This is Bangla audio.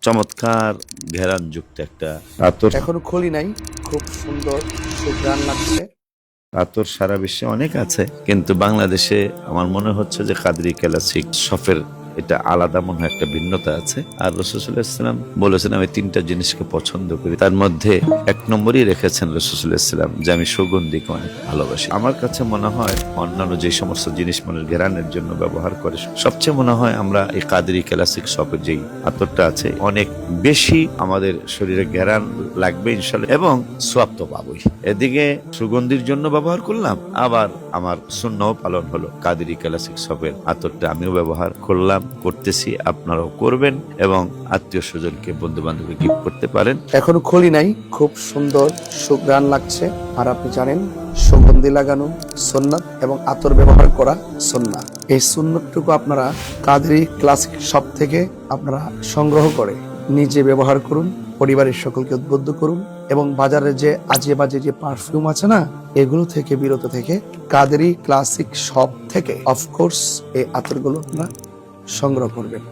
চমৎকার ঘেরানযুক্ত একটা আতর। এখনো খুলি নাই, খুব সুন্দর সুঘ্রাণ লাগছে। আতর সারা বিশ্বে অনেক আছে, কিন্তু বাংলাদেশে আমার মনে হচ্ছে যে কাদরি ক্লাসিক শপের এটা আলাদা মনে হয়, একটা ভিন্নতা আছে। আর রাসূল সাল্লাল্লাহু আলাইহি ওয়াসাল্লাম বলেছেন আমি তিনটা জিনিসকে পছন্দ করি, তার মধ্যে এক নম্বরই রেখেছেন রাসূল সাল্লাল্লাহু আলাইহি ওয়াসাল্লাম যে আমি সুগন্ধিকে অনেক ভালোবাসি। আমার কাছে মনে হয় অন্যান্য যে সমস্ত জিনিস মানুষ ঘেরানের জন্য ব্যবহার করে, সবচেয়ে মনে হয় আমরা এই কাদরি ক্লাসিক শপের যেই আতরটা আছে অনেক বেশি আমাদের শরীরে ঘেরান লাগবে ইনশাআল্লাহ, এবং সওয়াব তো পাবোই। এদিকে সুগন্ধির জন্য ব্যবহার করলাম, আবার আমার সুন্নাহও পালন হলো। কাদরি ক্লাসিক শপের আতরটা আমিও ব্যবহার করলাম, করতেছি, আপনারাও করবেন এবং আত্মীয় স্বজনকে বন্ধু বান্ধবকে গিফট করতে পারেন। এখনো খুলি নাই, খুব সুন্দর সুঘ্রাণ লাগছে। আর আপনি জানেন সুগন্ধি লাগানো সুন্নাত এবং আতর ব্যবহার করা সুন্নাত। এই সুন্নতটুকু আপনারা কাদরি ক্লাসিক শপ থেকে আপনারা সংগ্রহ করে নিজে ব্যবহার করুন, পরিবারের সকলকে উদ্বুদ্ধ করুন, এবং বাজারে যে আজে বাজে যে পারফিউম আছে না, এগুলো থেকে বিরত থেকে কাদরি ক্লাসিক শপ থেকে অফকোর্স এই আতরগুলো আপনারা সংগ্রহ করবেন।